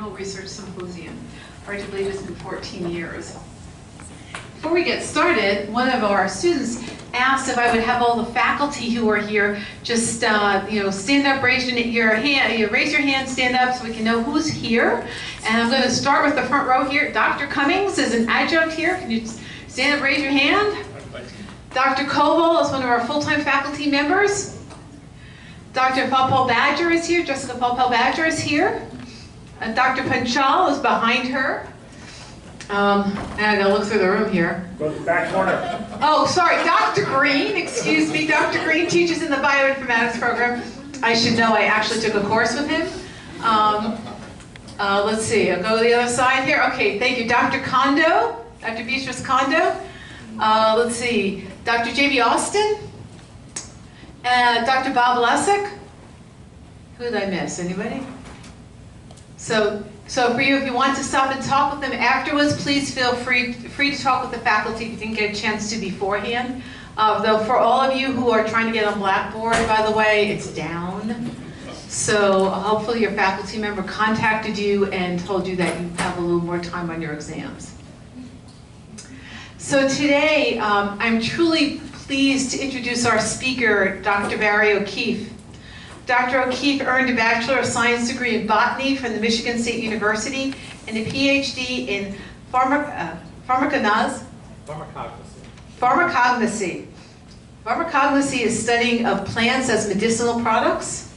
Annual Research Symposium. Hard to believe it's been 14 years. Before we get started, one of our students asked if I would have all the faculty who are here just stand up, raise your hand, raise your hand, stand up so we can know who's here. And I'm going to start with the front row here. Dr. Cummings is an adjunct here. Can you stand up, raise your hand? Dr. Koval is one of our full-time faculty members. Dr. Paul Badger is here. Jessica Paul Badger is here. Dr. Panchal is behind her. And I gotta look through the room here. Go to the back corner. Oh, sorry, Dr. Green, excuse me. Dr. Green teaches in the bioinformatics program. I should know, I actually took a course with him. Let's see, I'll go to the other side here. Okay, thank you. Dr. Kondo, Dr. Beatrice Kondo. Let's see, Dr. J.B. Austin. And Dr. Bob Lessig. Who did I miss, anybody? So for you, if you want to stop and talk with them afterwards, please feel free to talk with the faculty if you didn't get a chance to beforehand. Though for all of you who are trying to get on Blackboard, by the way, it's down. So hopefully your faculty member contacted you and told you that you have a little more time on your exams. So today, I'm truly pleased to introduce our speaker, Dr. Barry O'Keefe. Dr. O'Keefe earned a Bachelor of Science degree in Botany from the Michigan State University and a Ph.D. in Pharmacognosy. Pharmacognosy is studying of plants as medicinal products.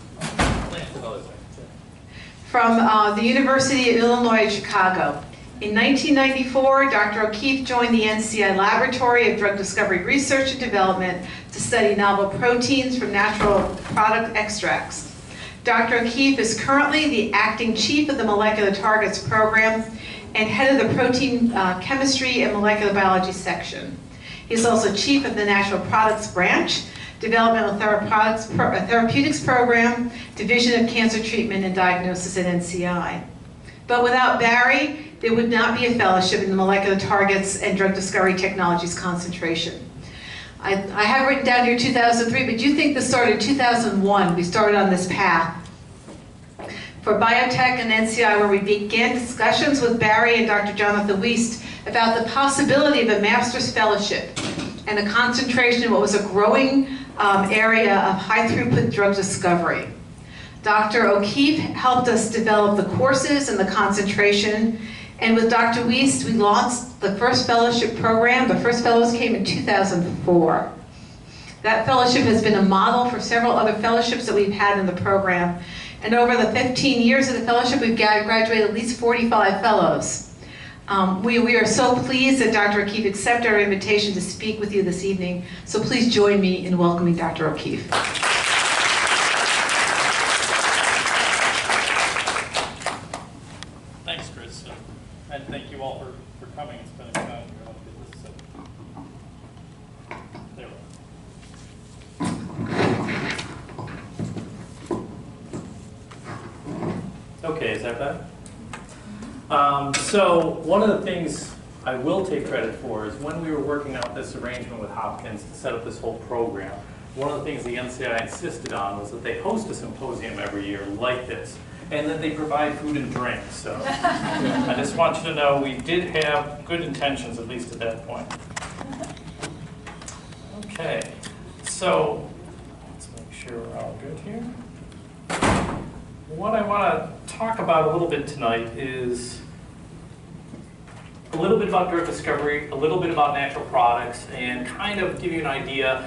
From the University of Illinois at Chicago. In 1994, Dr. O'Keefe joined the NCI Laboratory of Drug Discovery Research and Development to study novel proteins from natural product extracts. Dr. O'Keefe is currently the acting chief of the Molecular Targets Program and head of the Protein Chemistry and Molecular Biology section. He is also chief of the Natural Products Branch, Developmental Therapeutics Program, Division of Cancer Treatment and Diagnosis at NCI. But without Barry, there would not be a fellowship in the Molecular Targets and Drug Discovery Technologies concentration. I have written down here 2003, but you think this started in 2001. We started on this path for biotech and NCI, where we began discussions with Barry and Dr. Jonathan Wiest about the possibility of a master's fellowship and a concentration in what was a growing area of high throughput drug discovery. Dr. O'Keefe helped us develop the courses and the concentration, and with Dr. Wiest, we launched the first fellowship program. The first fellows came in 2004. That fellowship has been a model for several other fellowships that we've had in the program. And over the 15 years of the fellowship, we've graduated at least 45 fellows. We are so pleased that Dr. O'Keefe accepted our invitation to speak with you this evening. So please join me in welcoming Dr. O'Keefe. And thank you all for coming and spending time here. There we go. Okay, is that better? So one of the things I will take credit for is when we were working out this arrangement with Hopkins to set up this whole program, one of the things the NCI insisted on was that they host a symposium every year like this, and that they provide food and drink. So I just want you to know we did have good intentions, at least at that point. Okay, so let's make sure we're all good here. What I want to talk about a little bit tonight is a little bit about drug discovery, a little bit about natural products, and kind of give you an idea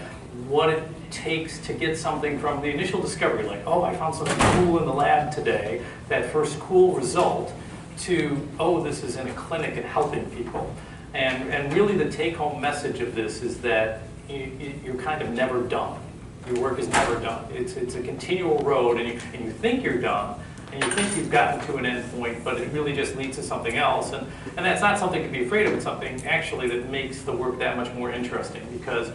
what it takes to get something from the initial discovery, like, oh, I found something cool in the lab today, that first cool result, to, oh, this is in a clinic and helping people. And really the take-home message of this is that you're kind of never done. Your work is never done. It's a continual road, and you think you're done, and you think you've gotten to an end point, but it really just leads to something else. And that's not something to be afraid of. It's something actually that makes the work that much more interesting, because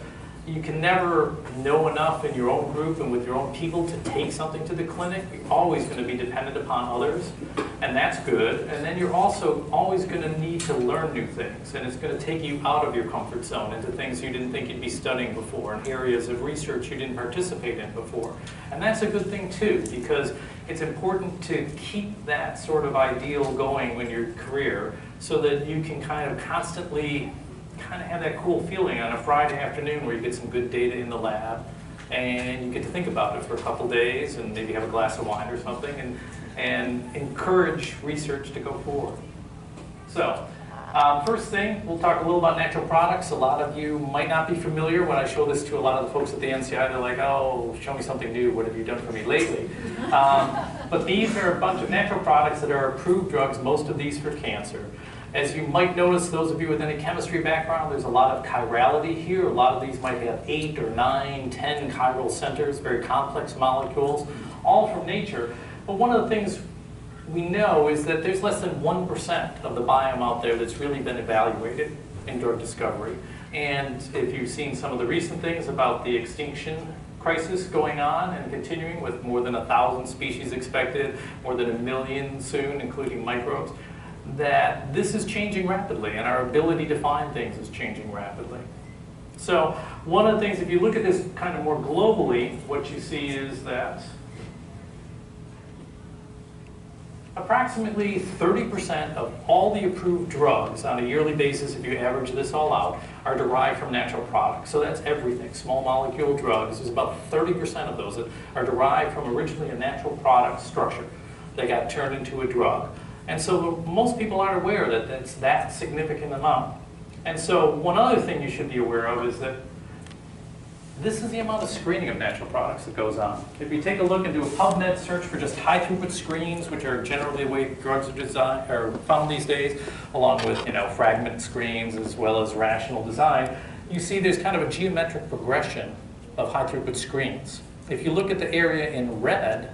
you can never know enough in your own group and with your own people to take something to the clinic. You're always going to be dependent upon others, and that's good. And then you're also always going to need to learn new things, and it's going to take you out of your comfort zone into things you didn't think you'd be studying before, and areas of research you didn't participate in before. And that's a good thing too, because it's important to keep that sort of ideal going in your career so that you can kind of constantly kind of have that cool feeling on a Friday afternoon where you get some good data in the lab and you get to think about it for a couple days and maybe have a glass of wine or something and encourage research to go forward. So, first thing, we'll talk a little about natural products. A lot of you might not be familiar. When I show this to a lot of the folks at the NCI, they're like, oh, show me something new. What have you done for me lately? But these are a bunch of natural products that are approved drugs, most of these for cancer. As you might notice, those of you with any chemistry background, there's a lot of chirality here. A lot of these might have 8 or 9, 10 chiral centers, very complex molecules, all from nature. But one of the things we know is that there's less than 1% of the biome out there that's really been evaluated in drug discovery. And if you've seen some of the recent things about the extinction crisis going on and continuing with more than 1,000 species expected, more than 1 million soon, including microbes, that this is changing rapidly and our ability to find things is changing rapidly. So one of the things, if you look at this kind of more globally, what you see is that approximately 30% of all the approved drugs on a yearly basis, if you average this all out, are derived from natural products. So that's everything. Small molecule drugs, there's about 30% of those that are derived from originally a natural product structure. They got turned into a drug. And so most people aren't aware that it's that significant amount. And so one other thing you should be aware of is that this is the amount of screening of natural products that goes on. If you take a look and do a PubMed search for just high throughput screens, which are generally the way drugs are designed or found these days, along with fragment screens as well as rational design, you see there's kind of a geometric progression of high throughput screens. If you look at the area in red,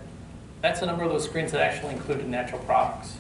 that's the number of those screens that actually included natural products.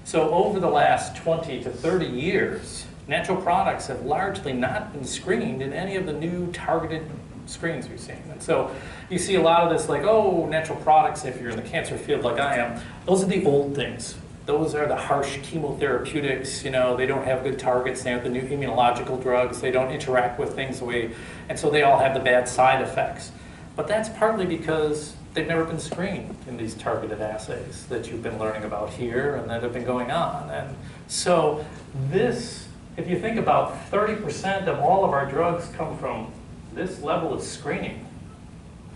So over the last 20 to 30 years, natural products have largely not been screened in any of the new targeted screens we've seen. And so you see a lot of this like, oh, natural products, if you're in the cancer field like I am, those are the old things. Those are the harsh chemotherapeutics, they don't have good targets, they have the new immunological drugs, they don't interact with things the way, and so they all have the bad side effects. But that's partly because they've never been screened in these targeted assays that you've been learning about here and that have been going on. And so this, if you think about 30% of all of our drugs come from this level of screening,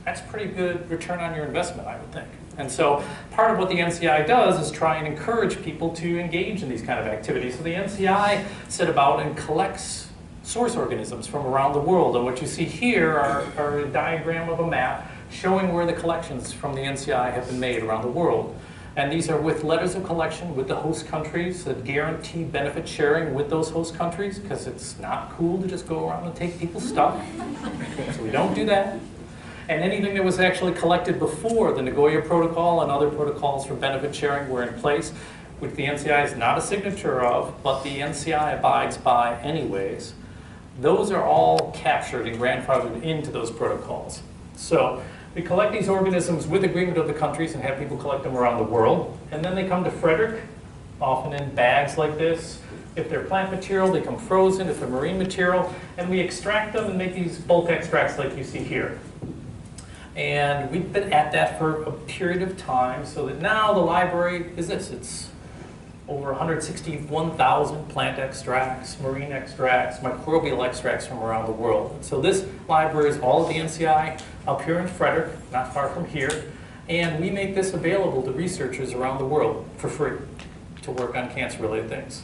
that's pretty good return on your investment, I would think. And so part of what the NCI does is try and encourage people to engage in these kind of activities. So the NCI set about and collects source organisms from around the world. And what you see here are a diagram of a map showing where the collections from the NCI have been made around the world. And these are with letters of collection with the host countries that guarantee benefit sharing with those host countries, because it's not cool to just go around and take people's stuff. So we don't do that. And anything that was actually collected before the Nagoya Protocol and other protocols for benefit sharing were in place, which the NCI is not a signature of, but the NCI abides by anyways. Those are all captured and grandfathered into those protocols. So we collect these organisms with agreement of the countries and have people collect them around the world. And then they come to Frederick, often in bags like this. If they're plant material, they come frozen. If they're marine material, and we extract them and make these bulk extracts like you see here. And we've been at that for a period of time, so that now the library is this. It's over 161,000 plant extracts, marine extracts, microbial extracts from around the world. And so this library is all of the NCI up here in Frederick, not far from here. And we make this available to researchers around the world for free to work on cancer-related things.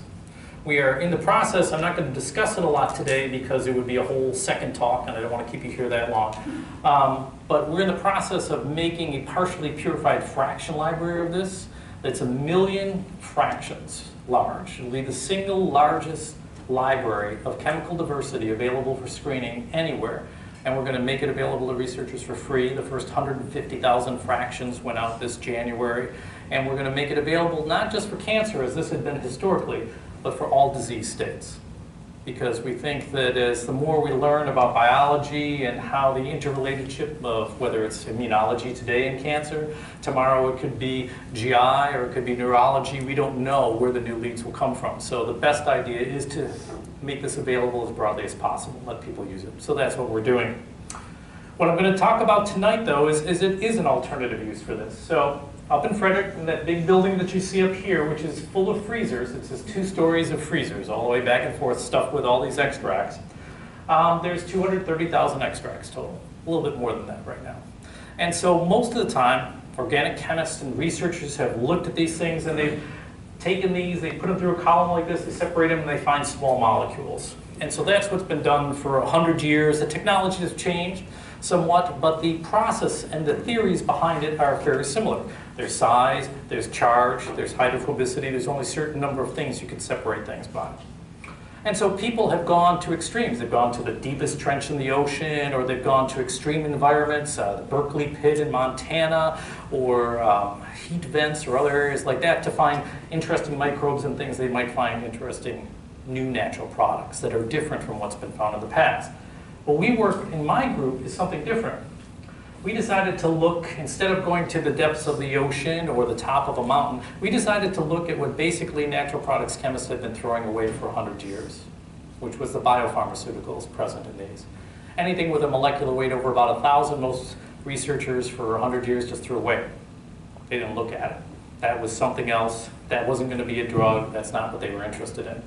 We are in the process, I'm not going to discuss it a lot today because it would be a whole second talk and I don't want to keep you here that long. But we're in the process of making a partially purified fraction library of this that's 1 million fractions large. It'll be the single largest library of chemical diversity available for screening anywhere. And we're going to make it available to researchers for free. The first 150,000 fractions went out this January. And we're going to make it available not just for cancer, as this had been historically, but for all disease states. Because we think that as the more we learn about biology and how the interrelationship of whether it's immunology today in cancer, tomorrow it could be GI or it could be neurology, we don't know where the new leads will come from. So the best idea is to make this available as broadly as possible, let people use it. So that's what we're doing. What I'm going to talk about tonight, though, is it is an alternative use for this. So up in Frederick, in that big building that you see up here, which is full of freezers. It's just 2 stories of freezers, all the way back and forth, stuffed with all these extracts. There's 230,000 extracts total, a little bit more than that right now. And so most of the time, organic chemists and researchers have looked at these things, and they've taken these, they put them through a column like this, they separate them, and they find small molecules. And so that's what's been done for 100 years. The technology has changed somewhat, but the process and the theories behind it are very similar. There's size, there's charge, there's hydrophobicity, there's only a certain number of things you can separate things by. And so people have gone to extremes. They've gone to the deepest trench in the ocean, or they've gone to extreme environments, the Berkeley pit in Montana, or heat vents or other areas like that, to find interesting microbes and things they might find interesting new natural products that are different from what's been found in the past. What we work in my group is something different. We decided to look, instead of going to the depths of the ocean or the top of a mountain, we decided to look at what basically natural products chemists had been throwing away for 100 years, which was the biopharmaceuticals present in these. Anything with a molecular weight over about 1,000, most researchers for 100 years just threw away. They didn't look at it. That was something else. That wasn't going to be a drug. That's not what they were interested in.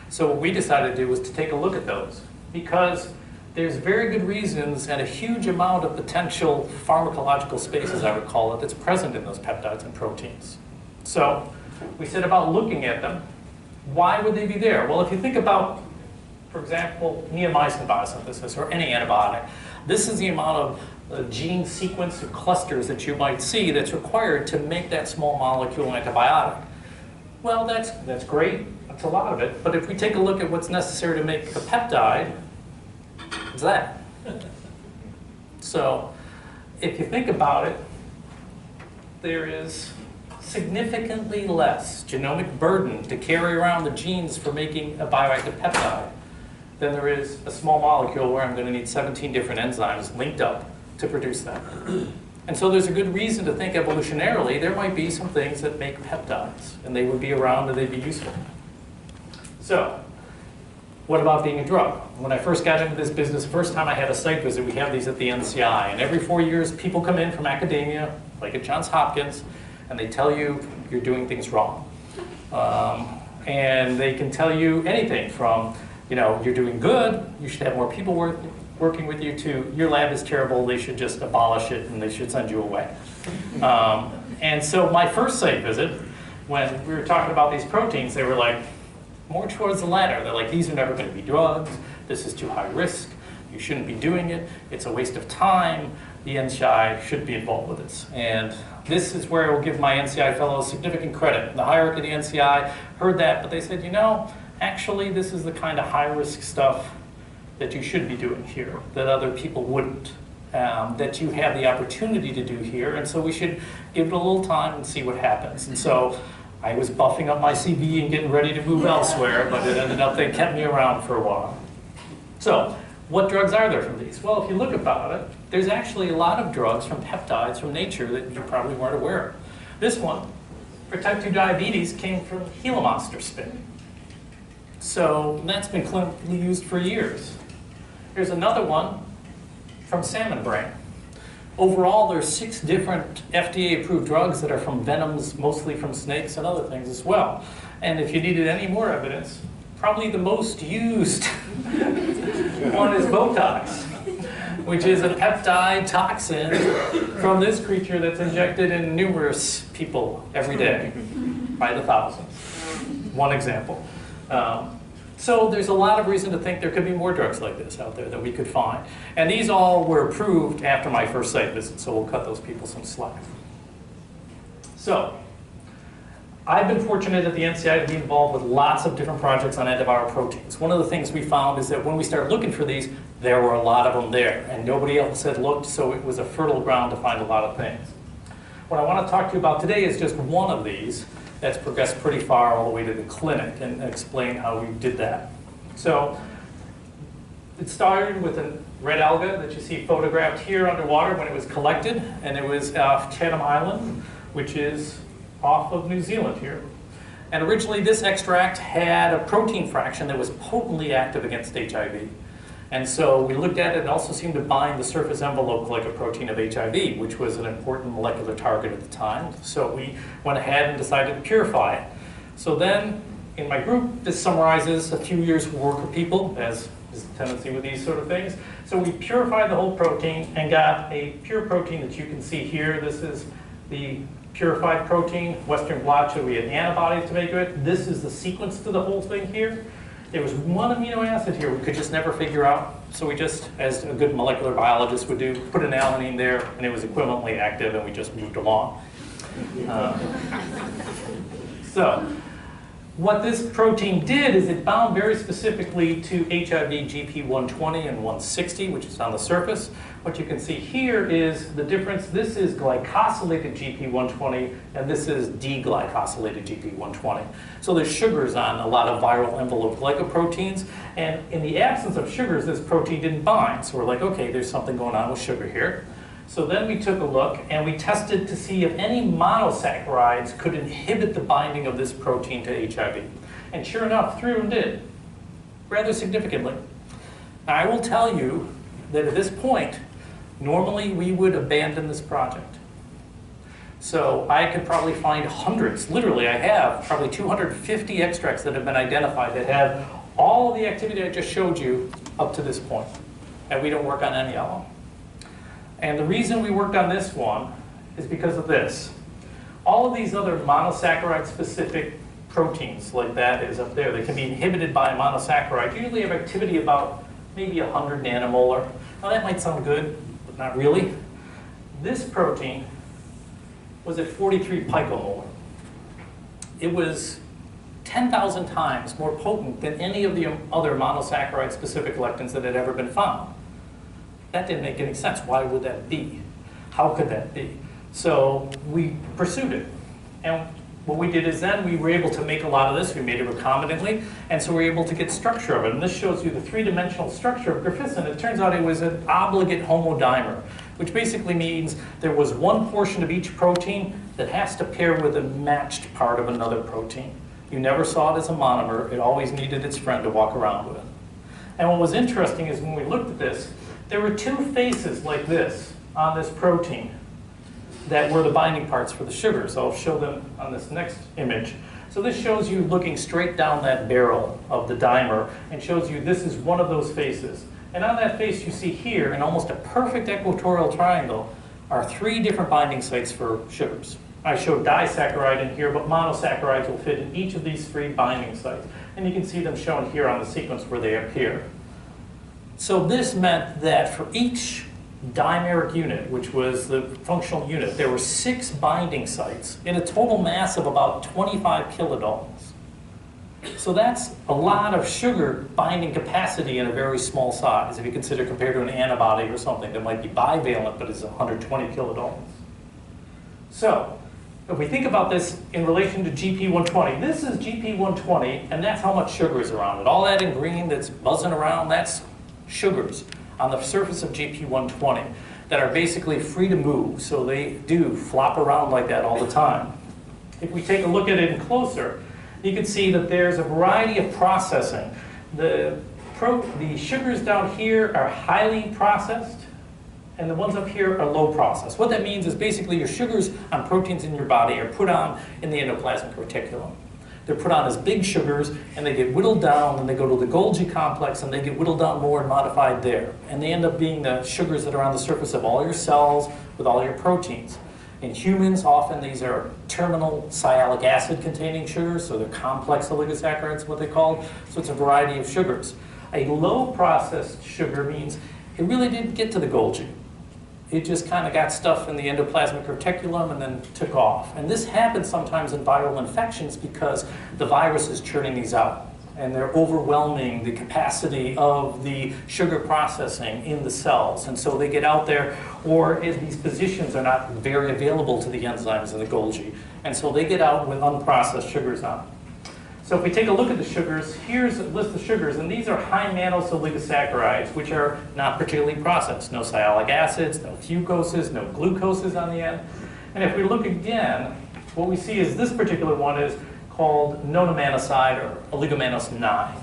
So what we decided to do was to take a look at those, because there's very good reasons and a huge amount of potential pharmacological space, as I would call it, that's present in those peptides and proteins. So we set about looking at them. Why would they be there? Well, if you think about, for example, neomycin biosynthesis or any antibiotic, this is the amount of gene sequence or clusters that you might see that's required to make that small molecule antibiotic. Well, that's great. That's a lot of it. But if we take a look at what's necessary to make a peptide, it's that. So if you think about it, there is significantly less genomic burden to carry around the genes for making a bioactive peptide than there is a small molecule where I'm going to need 17 different enzymes linked up to produce that. And so there's a good reason to think evolutionarily there might be some things that make peptides, and they would be around and they'd be useful. So what about being a drug? When I first got into this business, the first time I had a site visit, we have these at the NCI, and every 4 years people come in from academia, like at Johns Hopkins, and they tell you you're doing things wrong. And they can tell you anything from, you're doing good, you should have more people working with you, to your lab is terrible, they should just abolish it and they should send you away. And so my first site visit, when we were talking about these proteins, they were like, more towards the latter. They're like, these are never going to be drugs, this is too high risk, you shouldn't be doing it, it's a waste of time, the NCI should be involved with this. And this is where I will give my NCI fellows significant credit. The hierarchy of the NCI heard that, but they said, actually this is the kind of high-risk stuff that you should be doing here, that other people wouldn't, that you have the opportunity to do here, and so we should give it a little time and see what happens. And so I was buffing up my CV and getting ready to move elsewhere, but it ended up they kept me around for a while. So what drugs are there from these? Well, if you look about it, there's actually a lot of drugs from peptides from nature that you probably weren't aware of. This one, for type 2 diabetes, came from Gila monster spin. So that's been clinically used for years. Here's another one from salmon brain. Overall, there's 6 different FDA-approved drugs that are from venoms, mostly from snakes and other things as well. And if you needed any more evidence, probably the most used one is Botox, which is a peptide toxin from this creature that's injected in numerous people every day by the thousands. One example. So there's a lot of reason to think there could be more drugs like this out there that we could find. And these all were approved after my first site visit, so we'll cut those people some slack. So I've been fortunate at the NCI to be involved with lots of different projects on antiviral proteins. One of the things we found is that when we started looking for these, there were a lot of them there, and nobody else had looked, so it was a fertile ground to find a lot of things. What I want to talk to you about today is just one of these that's progressed pretty far all the way to the clinic, and explain how we did that. So it started with a red alga that you see photographed here underwater when it was collected, and it was off Chatham Island, which is off of New Zealand here. And originally this extract had a protein fraction that was potently active against HIV. And so we looked at it and also seemed to bind the surface envelope glycoprotein of HIV, which was an important molecular target at the time. So we went ahead and decided to purify it. So then, in my group, this summarizes a few years' work of people, as is the tendency with these sort of things. So we purified the whole protein and got a pure protein that you can see here. This is the purified protein. Western blot showed we had antibodies to make it. This is the sequence to the whole thing here. There was one amino acid here we could just never figure out. So we just, as a good molecular biologist would do, put an alanine there, and it was equivalently active, and we just moved along. So what this protein did is it bound very specifically to HIV GP120 and 160, which is on the surface. What you can see here is the difference. This is glycosylated GP120, and this is deglycosylated GP120. So there's sugars on a lot of viral envelope glycoproteins, and in the absence of sugars, this protein didn't bind. So we're like, okay, there's something going on with sugar here. So then we took a look and we tested to see if any monosaccharides could inhibit the binding of this protein to HIV. And sure enough, 3 of them did, rather significantly. Now, I will tell you that at this point, normally we would abandon this project. So I could probably find hundreds, literally I have probably 250 extracts that have been identified that have all of the activity I just showed you up to this point. And we don't work on any of them. And the reason we worked on this one is because of this. All of these other monosaccharide-specific proteins like that is up there that can be inhibited by a monosaccharide usually have activity about maybe 100 nanomolar. Now that might sound good, but not really. This protein was at 43 picomolar. It was 10,000 times more potent than any of the other monosaccharide-specific lectins that had ever been found. That didn't make any sense. Why would that be? How could that be? So we pursued it. And what we did is then we were able to make a lot of this. We made it recombinantly. And so we were able to get structure of it. And this shows you the three-dimensional structure of graphissin. It turns out it was an obligate homodimer, which basically means there was one portion of each protein that has to pair with a matched part of another protein. You never saw it as a monomer. It always needed its friend to walk around with. And what was interesting is when we looked at this, there were 2 faces like this on this protein that were the binding parts for the sugars. I'll show them on this next image. So this shows you looking straight down that barrel of the dimer and shows you this is one of those faces. And on that face you see here, in almost a perfect equatorial triangle, are 3 different binding sites for sugars. I showed disaccharide in here, but monosaccharides will fit in each of these 3 binding sites. And you can see them shown here on the sequence where they appear. So this meant that for each dimeric unit, which was the functional unit, there were 6 binding sites in a total mass of about 25 kilodaltons. So that's a lot of sugar binding capacity in a very small size, if you consider compared to an antibody or something that might be bivalent but is 120 kilodaltons. So if we think about this in relation to GP120, this is GP120, and that's how much sugar is around it. All that in green that's buzzing around, that's sugars on the surface of GP120 that are basically free to move, so they do flop around like that all the time. If we take a look at it closer, you can see that there's a variety of processing. The sugars down here are highly processed, and the ones up here are low processed. What that means is basically your sugars on proteins in your body are put on in the endoplasmic reticulum. They're put on as big sugars, and they get whittled down, and they go to the Golgi complex, and they get whittled down more and modified there. And they end up being the sugars that are on the surface of all your cells with all your proteins. In humans, often these are terminal sialic acid containing sugars, so they're complex oligosaccharides, what they call. So it's a variety of sugars. A low processed sugar means it really didn't get to the Golgi. It just kind of got stuff in the endoplasmic reticulum and then took off. And this happens sometimes in viral infections because the virus is churning these out. And they're overwhelming the capacity of the sugar processing in the cells. And so they get out there, or if these positions are not very available to the enzymes in the Golgi. And so they get out with unprocessed sugars on. So if we take a look at the sugars, here's a list of sugars, and these are high mannose oligosaccharides, which are not particularly processed. No sialic acids, no fucoses, no glucoses on the end. And if we look again, what we see is this particular one is called nonamannoside, or oligomannose 9.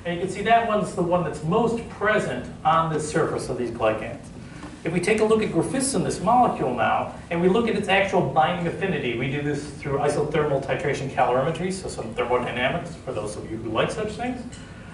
And you can see that one's the one that's most present on the surface of these glycans. If we take a look at graphissin, this molecule now, and we look at its actual binding affinity, we do this through isothermal titration calorimetry, so some thermodynamics for those of you who like such things.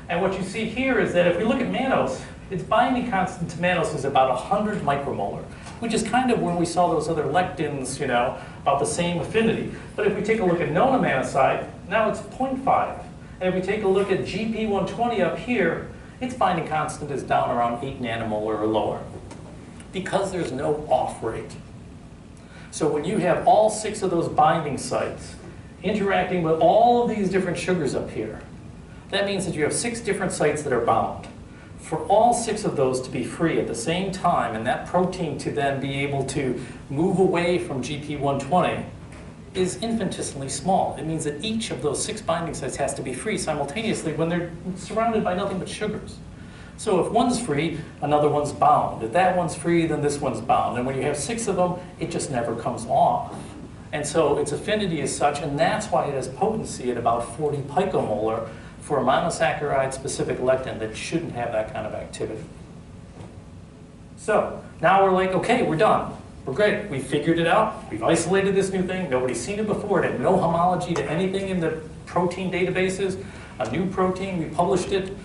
And what you see here is that if we look at mannose, its binding constant to mannose is about 100 micromolar, which is kind of where we saw those other lectins, you know, about the same affinity. But if we take a look at nonammanoside, now it's 0.5. And if we take a look at GP120 up here, its binding constant is down around 8 nanomolar or lower, because there's no off rate. So when you have all 6 of those binding sites interacting with all of these different sugars up here, that means that you have 6 different sites that are bound. For all 6 of those to be free at the same time, and that protein to then be able to move away from GP120 is infinitesimally small. It means that each of those 6 binding sites has to be free simultaneously when they're surrounded by nothing but sugars. So if one's free, another one's bound. If that one's free, then this one's bound. And when you have 6 of them, it just never comes off. And so its affinity is such, and that's why it has potency at about 40 picomolar for a monosaccharide-specific lectin that shouldn't have that kind of activity. So now we're like, okay, we're done. We're great. We figured it out. We've isolated this new thing. Nobody's seen it before. It had no homology to anything in the protein databases. A new protein, we published it.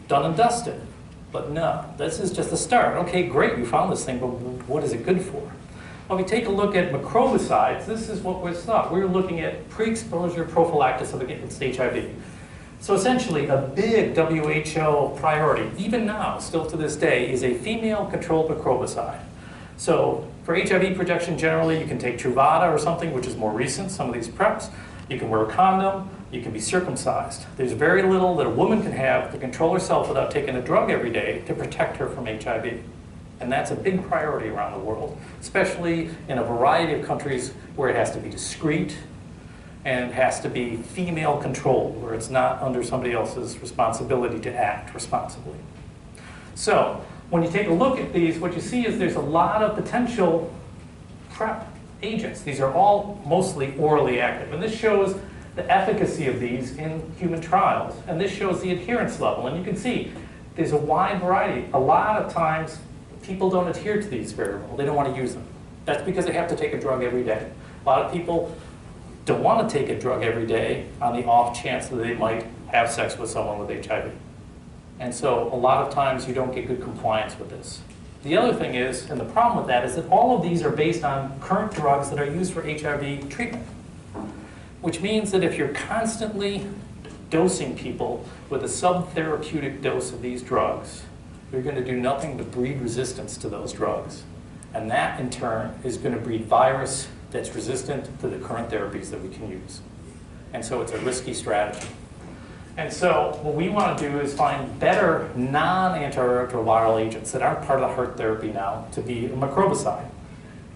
Done and dusted. But no, this is just the start. Okay, great, we found this thing, but what is it good for? When we take a look at microbicides, this is what we thought. We were looking at pre-exposure prophylaxis against HIV. So essentially, a big WHO priority, even now, still to this day, is a female-controlled microbicide. So for HIV protection, generally, you can take Truvada or something, which is more recent, some of these preps. You can wear a condom. You can be circumcised. There's very little that a woman can have to control herself without taking a drug every day to protect her from HIV. And that's a big priority around the world, especially in a variety of countries where it has to be discreet and has to be female controlled, where it's not under somebody else's responsibility to act responsibly. So when you take a look at these, what you see is there's a lot of potential PrEP agents. These are all mostly orally active. And this shows the efficacy of these in human trials. And this shows the adherence level. And you can see there's a wide variety. A lot of times, people don't adhere to these very well. They don't want to use them. That's because they have to take a drug every day. A lot of people don't want to take a drug every day on the off chance that they might have sex with someone with HIV. And so a lot of times you don't get good compliance with this. The other thing is, and the problem with that, is that all of these are based on current drugs that are used for HIV treatment. Which means that if you're constantly dosing people with a subtherapeutic dose of these drugs, you're going to do nothing but breed resistance to those drugs. And that, in turn, is going to breed virus that's resistant to the current therapies that we can use. And so it's a risky strategy. And so what we want to do is find better non-antiretroviral agents that aren't part of the heart therapy now to be a microbicide.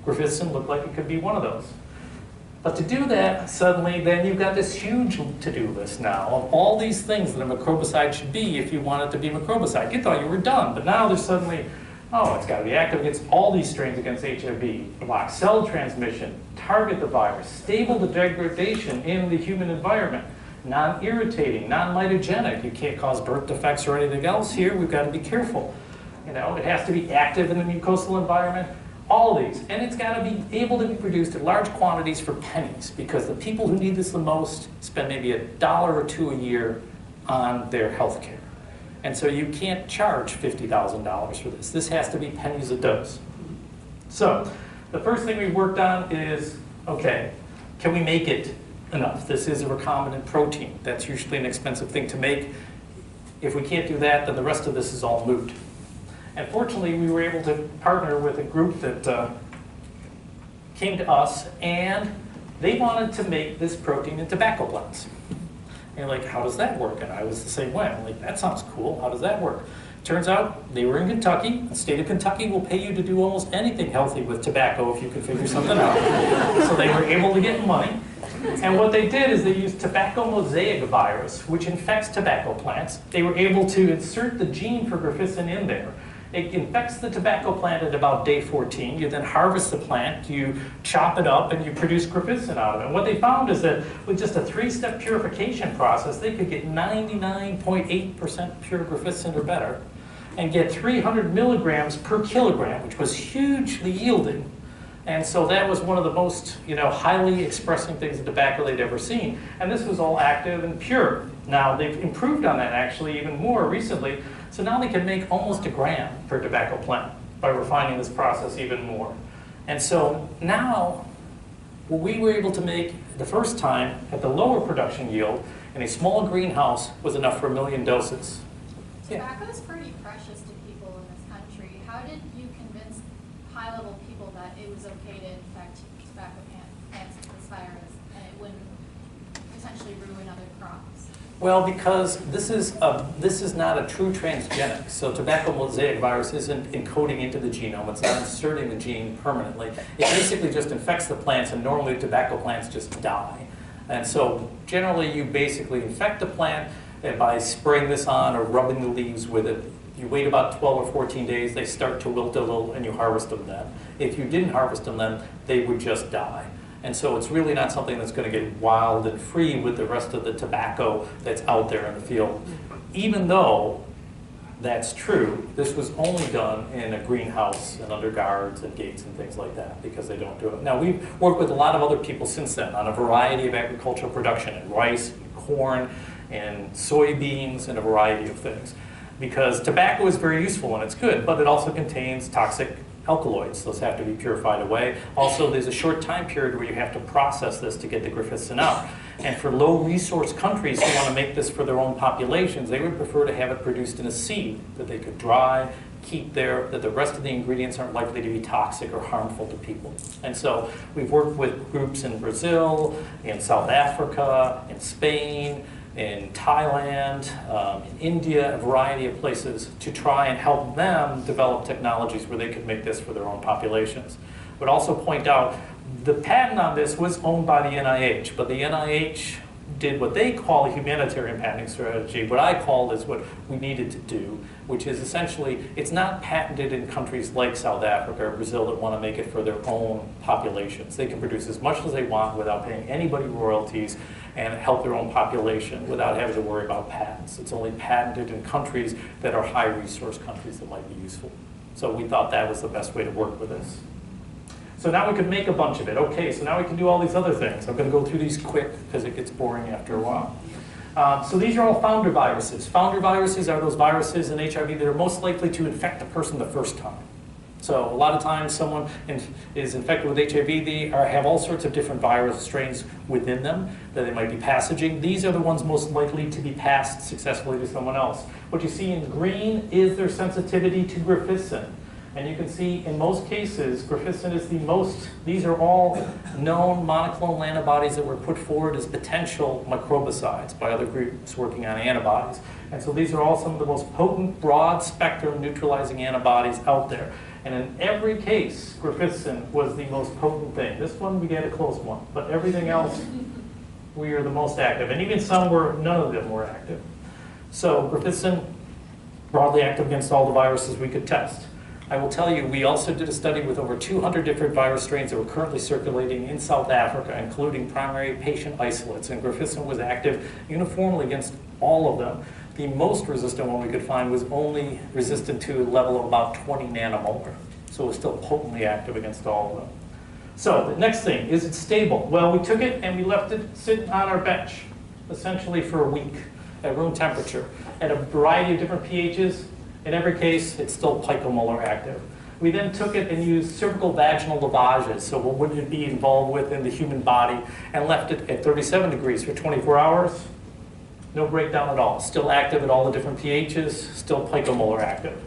Graphissin looked like it could be one of those. But to do that, suddenly, then you've got this huge to-do list now of all these things that a microbicide should be if you want it to be a microbicide. You thought you were done, but now there's suddenly, oh, it's got to be active against all these strains against HIV, block cell transmission, target the virus, stable the degradation in the human environment, non-irritating, non-mitogenic. You can't cause birth defects or anything else here. We've got to be careful. You know, it has to be active in the mucosal environment. All of these. And it's got to be able to be produced in large quantities for pennies, because the people who need this the most spend maybe $1 or $2 a year on their health care. And so you can't charge $50,000 for this. This has to be pennies a dose. So the first thing we worked on is, okay, can we make it enough? This is a recombinant protein. That's usually an expensive thing to make. If we can't do that, then the rest of this is all moot. And fortunately, we were able to partner with a group that came to us, and they wanted to make this protein in tobacco plants. And you're like, how does that work? And I was the same way. I'm like, that sounds cool. How does that work? Turns out they were in Kentucky. The state of Kentucky will pay you to do almost anything healthy with tobacco if you can figure something out. So they were able to get money. And what they did is they used tobacco mosaic virus, which infects tobacco plants. They were able to insert the gene for graphissin in there. It infects the tobacco plant at about day 14. You then harvest the plant, you chop it up, and you produce graphiscin out of it. And what they found is that with just a 3-step purification process, they could get 99.8% pure graphiscin or better, and get 300 milligrams per kilogram, which was hugely yielding. And so that was one of the most, highly expressing things in tobacco they'd ever seen. And this was all active and pure. Now they've improved on that actually even more recently. So now they can make almost a gram per tobacco plant by refining this process even more. And so now what we were able to make the first time at the lower production yield in a small greenhouse was enough for 1 million doses. Tobacco is pretty precious to people in this country. How did you convince high-level people that it was okay to infect tobacco plants with this virus and it wouldn't potentially ruin other crops? Well, because this is not a true transgenic. So tobacco mosaic virus isn't encoding into the genome. It's not inserting the gene permanently. It basically just infects the plants, and normally tobacco plants just die. And so generally you basically infect the plant by spraying this on or rubbing the leaves with it. You wait about 12 or 14 days, they start to wilt a little, and you harvest them then. If you didn't harvest them then, they would just die. And so it's really not something that's going to get wild and free with the rest of the tobacco that's out there in the field. Even though that's true, this was only done in a greenhouse and under guards and gates and things like that, because they don't do it. Now, we've worked with a lot of other people since then on a variety of agricultural production, in rice, and corn, and soybeans, and a variety of things. Because tobacco is very useful and it's good, but it also contains toxic alkaloids. Those have to be purified away. Also, there's a short time period where you have to process this to get the graphiscin out. And for low-resource countries who want to make this for their own populations, they would prefer to have it produced in a seed that they could dry, keep there, that the rest of the ingredients aren't likely to be toxic or harmful to people. And so we've worked with groups in Brazil, in South Africa, in Spain, in Thailand, in India, a variety of places to try and help them develop technologies where they could make this for their own populations. But also point out, the patent on this was owned by the NIH, but the NIH did what they call a humanitarian patenting strategy. What I called is what we needed to do, which is essentially, it's not patented in countries like South Africa or Brazil that want to make it for their own populations. They can produce as much as they want without paying anybody royalties and help their own population without having to worry about patents. It's only patented in countries that are high-resource countries that might be useful. So we thought that was the best way to work with this. So now we could make a bunch of it. Okay, so now we can do all these other things. I'm going to go through these quick because it gets boring after a while. So these are all founder viruses. Founder viruses are those viruses in HIV that are most likely to infect a person the first time. So a lot of times someone is infected with HIV, they have all sorts of different virus strains within them that they might be passaging. These are the ones most likely to be passed successfully to someone else. What you see in green is their sensitivity to graphiscin. And you can see in most cases, graphiscin is the most, these are all known monoclonal antibodies that were put forward as potential microbicides by other groups working on antibodies. And so these are all some of the most potent, broad spectrum neutralizing antibodies out there. And in every case, graphiscin was the most potent thing. This one, we get a close one, but everything else, we are the most active. And even some were, none of them were active. So graphiscin, broadly active against all the viruses we could test. I will tell you, we also did a study with over 200 different virus strains that were currently circulating in South Africa, including primary patient isolates, and graphiscin was active uniformly against all of them. The most resistant one we could find was only resistant to a level of about 20 nanomolar, so it was still potently active against all of them. So the next thing, is it stable? Well, we took it and we left it sit on our bench, essentially for a week at room temperature, at a variety of different pHs. In every case, it's still picomolar active. We then took it and used cervical vaginal lavages, so what would it be involved with in the human body, and left it at 37 degrees for 24 hours. No breakdown at all. Still active at all the different pHs, still picomolar active.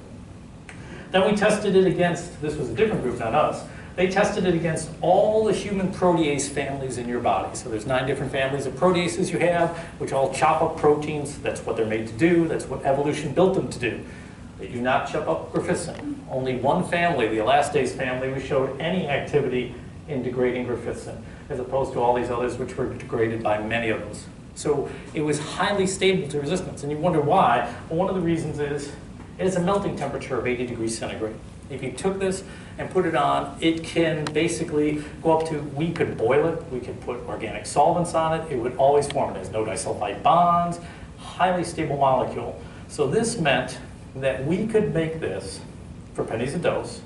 Then we tested it against, this was a different group, not us. They tested it against all the human protease families in your body. So there's 9 different families of proteases you have, which all chop up proteins. That's what they're made to do. That's what evolution built them to do. They do not chop up graphiscin. Only one family, the elastase family, we showed any activity in degrading graphiscin, as opposed to all these others which were degraded by many of those. So it was highly stable to resistance. And you wonder why. Well, one of the reasons is It has a melting temperature of 80 degrees centigrade. If you took this and put it on, it can basically go up to, we could boil it, we could put organic solvents on it, it would always form. It has no disulfide bonds, highly stable molecule. So this meant that we could make this for pennies a dose,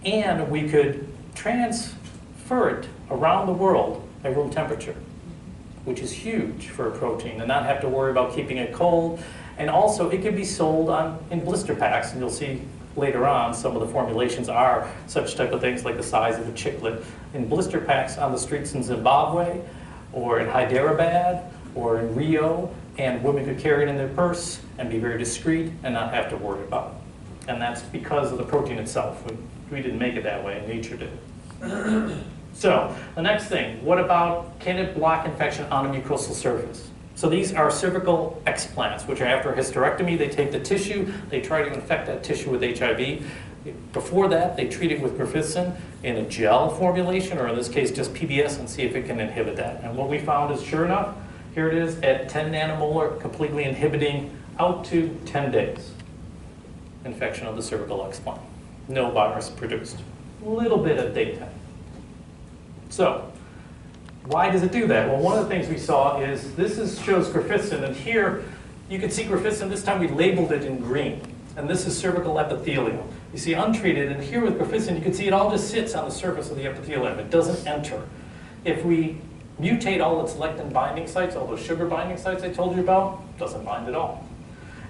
and we could transfer it around the world at room temperature, which is huge for a protein, and not have to worry about keeping it cold. And also, it can be sold in blister packs, and you'll see later on some of the formulations are such type of things like the size of a chiclet in blister packs on the streets in Zimbabwe, or in Hyderabad, or in Rio, and women could carry it in their purse and be very discreet and not have to worry about it. And that's because of the protein itself. We didn't make it that way, nature did. So, the next thing, what about, can it block infection on a mucosal surface? So these are cervical explants, which are after a hysterectomy. They take the tissue, they try to infect that tissue with HIV. Before that, they treat it with Grafissin in a gel formulation, or in this case, just PBS, and see if it can inhibit that. And what we found is, sure enough, here it is at 10 nanomolar, completely inhibiting out to 10 days. Infection of the cervical explant. No virus produced. A little bit at day 10. So, why does it do that? Well, one of the things we saw is, shows Grafissin, and here you can see Grafissin, this time we labeled it in green. And this is cervical epithelium. You see untreated, and here with Grafissin, you can see it all just sits on the surface of the epithelium. It doesn't enter. If we mutate all its lectin binding sites, all those sugar binding sites I told you about, doesn't bind at all.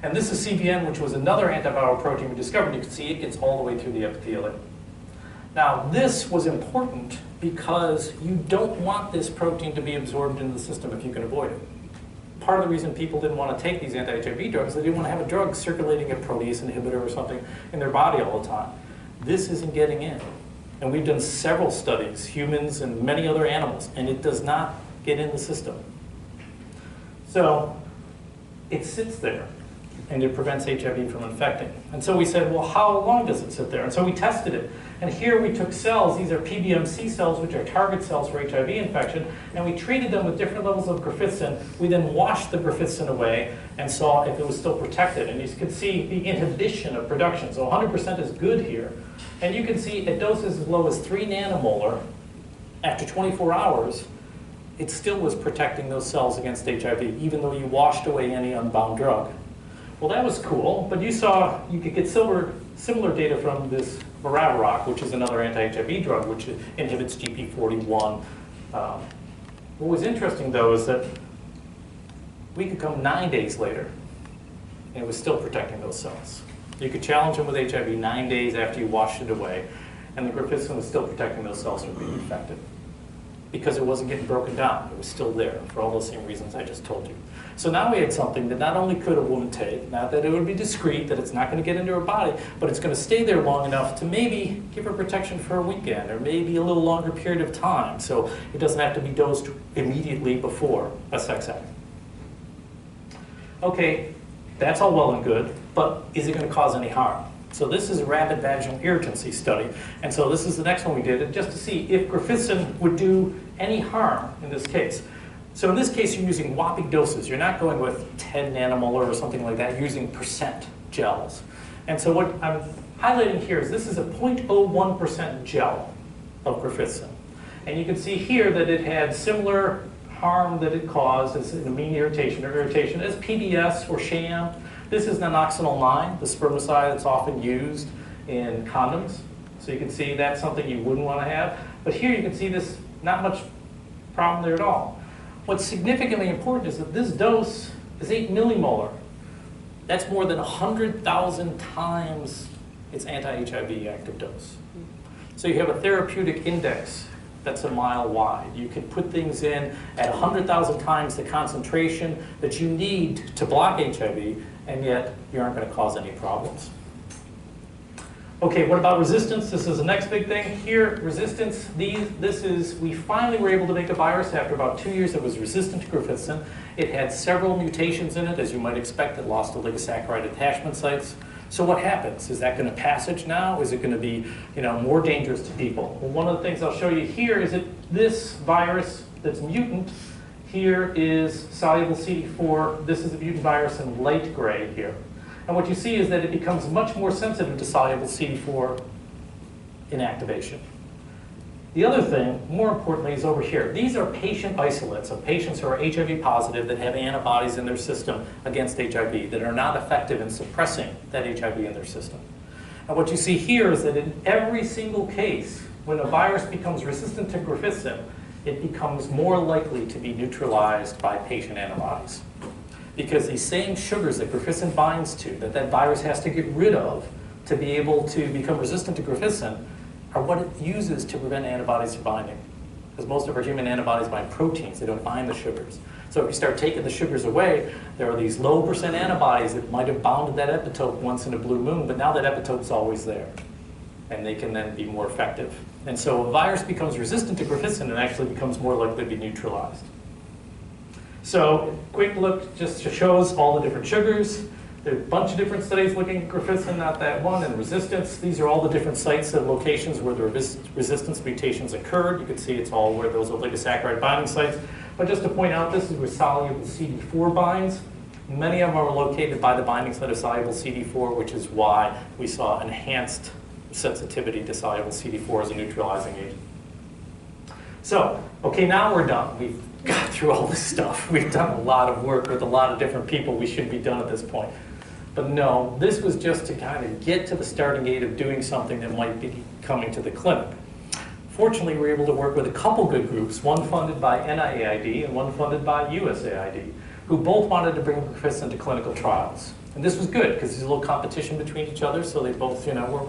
And this is CBN, which was another antiviral protein we discovered. You can see it gets all the way through the epithelium. Now, this was important because you don't want this protein to be absorbed into the system if you can avoid it. Part of the reason people didn't want to take these anti-HIV drugs is they didn't want to have a drug circulating, a protease inhibitor or something in their body all the time. This isn't getting in. And we've done several studies, humans and many other animals, and it does not get in the system. So it sits there, and it prevents HIV from infecting. And so we said, well, how long does it sit there? And so we tested it. And here we took cells, these are PBMC cells, which are target cells for HIV infection, and we treated them with different levels of Grafissin. We then washed the Grafissin away and saw if it was still protected. And you can see the inhibition of production. So 100% is good here. And you can see at doses as low as 3 nanomolar, after 24 hours, it still was protecting those cells against HIV, even though you washed away any unbound drug. Well, that was cool, but you saw you could get similar data from this Varaviroc, which is another anti-HIV drug, which inhibits GP41. What was interesting, though, is that we could come 9 days later, and it was still protecting those cells. You could challenge them with HIV 9 days after you washed it away, and the Grafissin was still protecting those cells from being infected because it wasn't getting broken down. It was still there for all those same reasons I just told you. So now we had something that not only could a woman take, not that it would be discreet, that it's not going to get into her body, but it's going to stay there long enough to maybe give her protection for a weekend or maybe a little longer period of time, so it doesn't have to be dosed immediately before a sex act. Okay, that's all well and good, but is it going to cause any harm? So this is a rapid vaginal irritancy study, and so this is the next one we did, just to see if Grafissin would do any harm in this case. So in this case, you're using whopping doses. You're not going with 10 nanomolar or something like that. You're using percent gels. And so what I'm highlighting here is this is a 0.01% gel of Grafissin. And you can see here that it had similar harm that it caused as an immune irritation or irritation as PBS or sham. This is nanoxynol 9, the spermicide that's often used in condoms. So you can see that's something you wouldn't want to have. But here you can see this, not much problem there at all. What's significantly important is that this dose is 8 millimolar. That's more than 100,000 times its anti-HIV active dose. So you have a therapeutic index that's a mile wide. You can put things in at 100,000 times the concentration that you need to block HIV, and yet you aren't going to cause any problems. Okay, what about resistance? This is the next big thing here. Resistance, we finally were able to make a virus after about 2 years that was resistant to Grafissin. It had several mutations in it, as you might expect. It lost oligosaccharide attachment sites. So what happens? Is that going to passage now? Is it going to be, more dangerous to people? Well, one of the things I'll show you here is that this virus that's mutant, here is soluble CD4. This is a mutant virus in light gray here. And what you see is that it becomes much more sensitive to soluble CD4 inactivation. The other thing, more importantly, is over here. These are patient isolates of patients who are HIV positive that have antibodies in their system against HIV that are not effective in suppressing that HIV in their system. And what you see here is that in every single case, when a virus becomes resistant to Grafissin, it becomes more likely to be neutralized by patient antibodies. Because these same sugars that Grafissin binds to, that virus has to get rid of to be able to become resistant to Grafissin, are what it uses to prevent antibodies from binding. Because most of our human antibodies bind proteins, they don't bind the sugars. So if you start taking the sugars away, there are these low percent antibodies that might have bounded that epitope once in a blue moon, but now that epitope is always there. And they can then be more effective. And so a virus becomes resistant to Grafissin and actually becomes more likely to be neutralized. So quick look just shows all the different sugars. There are a bunch of different studies looking at Grafissin, not that one, and resistance. These are all the different sites and locations where the resistance mutations occurred. You can see it's all where those oligosaccharide binding sites. But just to point out, this is where soluble CD4 binds. Many of them are located by the binding site of soluble CD4, which is why we saw enhanced sensitivity to soluble CD4 as a neutralizing agent. So, okay, now we're done. We've got through all this stuff. We've done a lot of work with a lot of different people. We should be done at this point. But no, this was just to kind of get to the starting gate of doing something that might be coming to the clinic. Fortunately, we were able to work with a couple good groups, one funded by NIAID and one funded by USAID, who both wanted to bring Grafissin to clinical trials. And this was good because there's a little competition between each other, so they both, were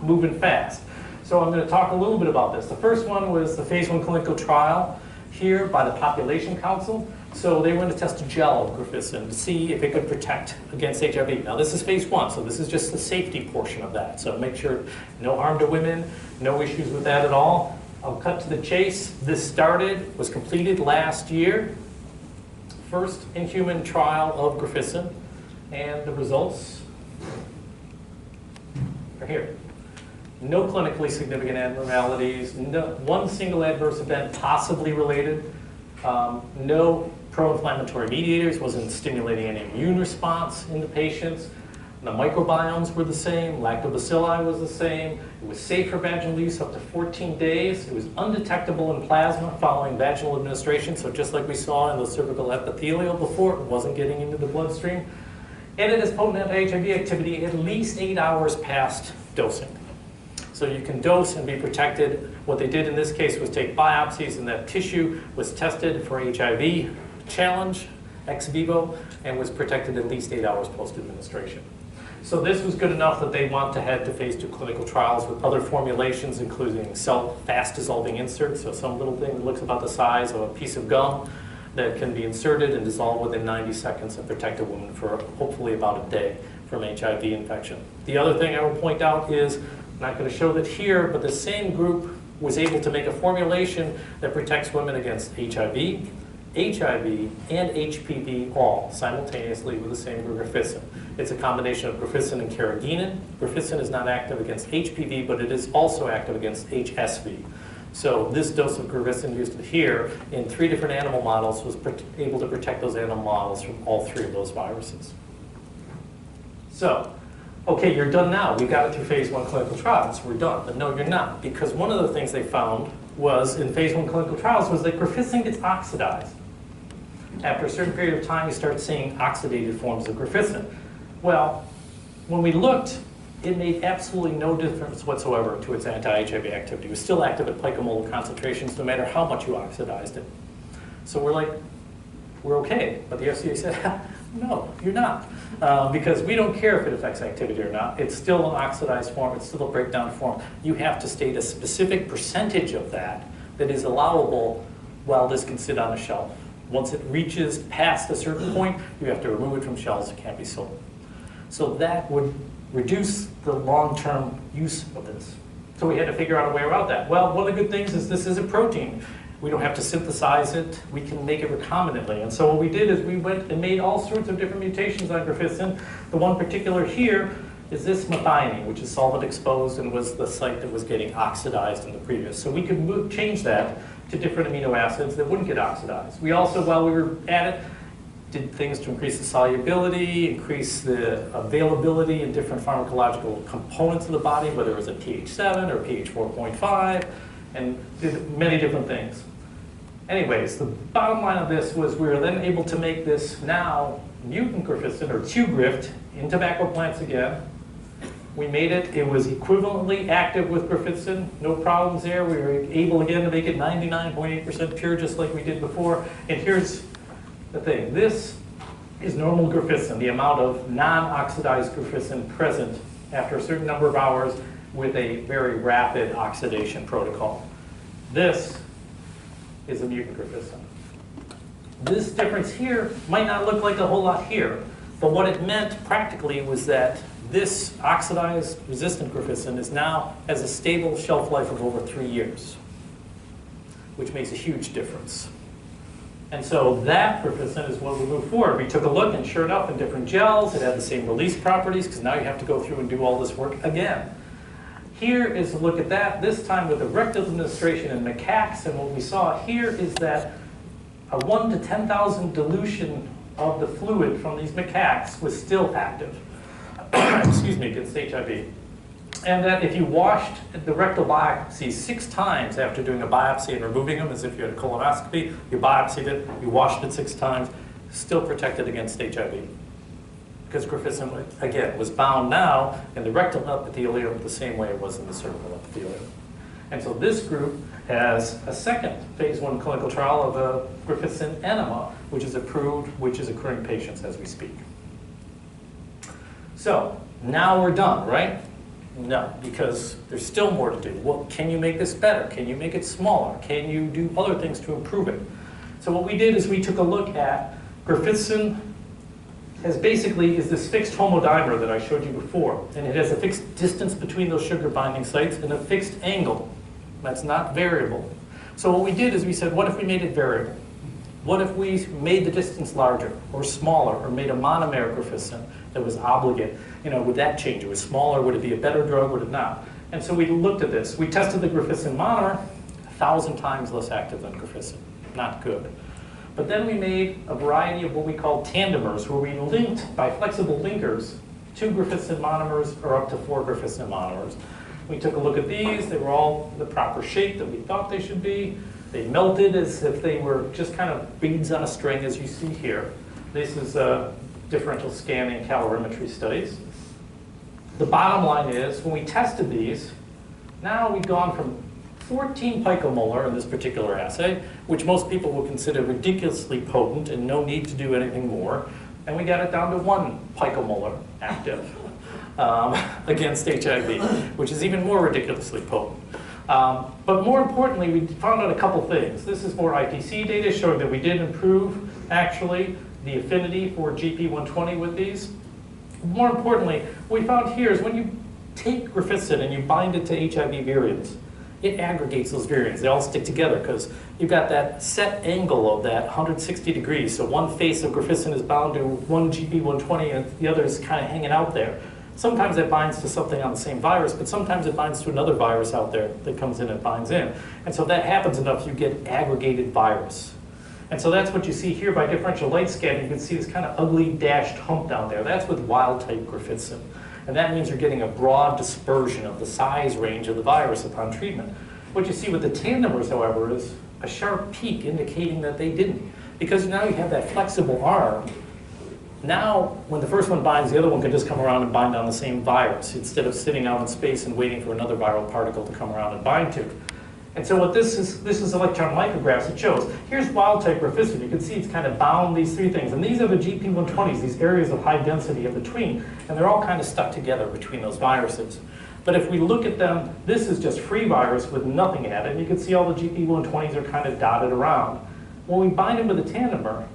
moving fast. So I'm going to talk a little bit about this. The first one was the phase 1 clinical trial here by the Population Council. So they were going to test a gel of Grafissin to see if it could protect against HIV. Now this is phase 1, so this is just the safety portion of that. So make sure no harm to women, no issues with that at all. I'll cut to the chase. This was completed last year. First in-human trial of Grafissin, and the results are here. No clinically significant abnormalities, one single adverse event possibly related, no pro-inflammatory mediators, wasn't stimulating any immune response in the patients. The microbiomes were the same, lactobacilli was the same. It was safe for vaginal use up to 14 days. It was undetectable in plasma following vaginal administration, so just like we saw in the cervical epithelial before, it wasn't getting into the bloodstream. And it has potent anti-HIV activity at least 8 hours past dosing. So you can dose and be protected. What they did in this case was take biopsies, and that tissue was tested for HIV challenge ex vivo and was protected at least 8 hours post-administration. So this was good enough that they want to head to phase 2 clinical trials with other formulations, including fast-dissolving inserts, so some little thing that looks about the size of a piece of gum that can be inserted and dissolve within 90 seconds and protect a woman for hopefully about a day from HIV infection. The other thing I will point out is, I'm not going to show that here, but the same group was able to make a formulation that protects women against HIV, and HPV all simultaneously with the same Grafissin. It's a combination of Grafissin and carrageenan. Grafissin is not active against HPV, but it is also active against HSV. So this dose of Grafissin used here in 3 different animal models was able to protect those animal models from all 3 of those viruses. So, okay, you're done now. We got it through phase 1 clinical trials. We're done. But no, you're not. Because one of the things they found was in phase 1 clinical trials was that Grafissin gets oxidized. After a certain period of time, you start seeing oxidated forms of Grafissin. Well, when we looked, it made absolutely no difference whatsoever to its anti-HIV activity. It was still active at picomolar concentrations no matter how much you oxidized it. So we're like, we're okay. But the FDA said, no, you're not. Because we don't care if it affects activity or not. It's still an oxidized form. It's still a breakdown form. You have to state a specific percentage of that is allowable while this can sit on a shelf. Once it reaches past a certain point, you have to remove it from shelves. It can't be sold. So that would reduce the long-term use of this. So we had to figure out a way around that. Well, one of the good things is this is a protein. We don't have to synthesize it. We can make it recombinantly. And so what we did is we went and made all sorts of different mutations on Grafissin. The one particular here is this methionine, which is solvent exposed and was the site that was getting oxidized in the previous. So we could change that to different amino acids that wouldn't get oxidized. We also, while we were at it, did things to increase the solubility, increase the availability in different pharmacological components of the body, whether it was a pH 7 or pH 4.5, and did many different things. Anyways, the bottom line of this was we were then able to make this now mutant grafissin, or 2-grift, in tobacco plants again. We made it, it was equivalently active with grafissin, no problems there. We were able again to make it 99.8% pure, just like we did before. And here's the thing, this is normal grafissin, the amount of non-oxidized grafissin present after a certain number of hours with a very rapid oxidation protocol. This is a mutant grafissin. This difference here might not look like a whole lot here, but what it meant practically was that this oxidized resistant grafissin is now has a stable shelf life of over 3 years, which makes a huge difference. And so that grafissin is what we moved forward. We took a look, and sure enough, in different gels, it had the same release properties, because now you have to go through and do all this work again. Here is a look at that, this time with a rectal administration in macaques, and what we saw here is that a 1 to 10,000 dilution of the fluid from these macaques was still active. Excuse me, against HIV. And that if you washed the rectal biopsy 6 times after doing a biopsy and removing them, as if you had a colonoscopy, you biopsied it, you washed it 6 times, still protected against HIV. Because grafissin, again, was bound now in the rectal epithelium the same way it was in the cervical epithelium. And so this group has a second phase 1 clinical trial of a grafissin enema, which is approved, which is occurring in patients as we speak. So now we're done, right? No, because there's still more to do. Well, can you make this better? Can you make it smaller? Can you do other things to improve it? So what we did is we took a look at grafissin as basically is this fixed homodimer that I showed you before. And it has a fixed distance between those sugar binding sites and a fixed angle. That's not variable. So what we did is we said, what if we made it variable? What if we made the distance larger or smaller, or made a monomer grafissin that was obligate? You know, would that change? It was smaller, would it be a better drug, would it not? And so we looked at this. We tested the grafissin monomer, 1,000 times less active than grafissin. Not good. But then we made a variety of what we call tandemers, where we linked by flexible linkers 2 grafissin monomers or up to 4 grafissin monomers. We took a look at these. They were all the proper shape that we thought they should be. They melted as if they were just kind of beads on a string, as you see here. This is differential scanning calorimetry studies. The bottom line is, when we tested these, now we've gone from 14 picomolar in this particular assay, which most people will consider ridiculously potent and no need to do anything more, and we got it down to 1 picomolar active against HIV, which is even more ridiculously potent. But more importantly, we found out a couple things. This is more IPC data showing that we did improve, actually, the affinity for GP120 with these. More importantly, what we found here is when you take grafissin and you bind it to HIV virions, it aggregates those virions. They all stick together because you've got that set angle of that 160 degrees. So one face of grafissin is bound to one GP120 and the other is kind of hanging out there. Sometimes it binds to something on the same virus, but sometimes it binds to another virus out there that comes in and binds in. And so if that happens enough, you get aggregated virus. And so that's what you see here by differential light scanning. You can see this kind of ugly dashed hump down there. That's with wild type grafissin. And that means you're getting a broad dispersion of the size range of the virus upon treatment. What you see with the tandemers, however, is a sharp peak indicating that they didn't. Because now you have that flexible arm. Now, when the first one binds, the other one can just come around and bind on the same virus instead of sitting out in space and waiting for another viral particle to come around and bind to. And so what this is electron micrographs. It shows. Here's wild type grafissin. You can see it's kind of bound these 3 things. And these are the GP120s, these areas of high density in between. And they're all kind of stuck together between those viruses. But if we look at them, this is just free virus with nothing in it. And you can see all the GP120s are kind of dotted around. When we bind them with a tandemer,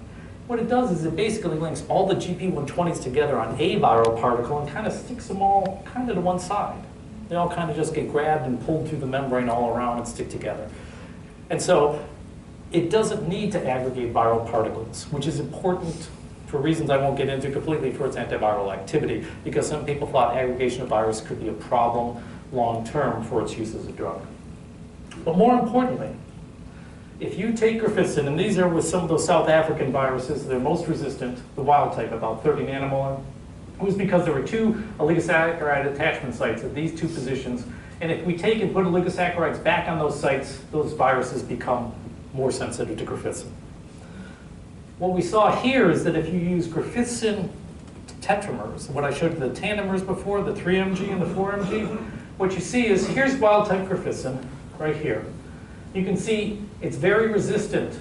what it does is it basically links all the GP120s together on a viral particle and kind of sticks them all kind of to one side. They all kind of just get grabbed and pulled through the membrane all around and stick together. And so it doesn't need to aggregate viral particles, which is important for reasons I won't get into completely for its antiviral activity, because some people thought aggregation of virus could be a problem long term for its use as a drug. But more importantly, if you take grafissin, and these are with some of those South African viruses, they're most resistant, the wild type, about 30 nanomolar. It was because there were 2 oligosaccharide attachment sites at these 2 positions. And if we take and put oligosaccharides back on those sites, those viruses become more sensitive to grafissin. What we saw here is that if you use grafissin tetramers, what I showed you the tandemers before, the 3mg and the 4mg, what you see is here's wild type grafissin right here. You can see it's very resistant.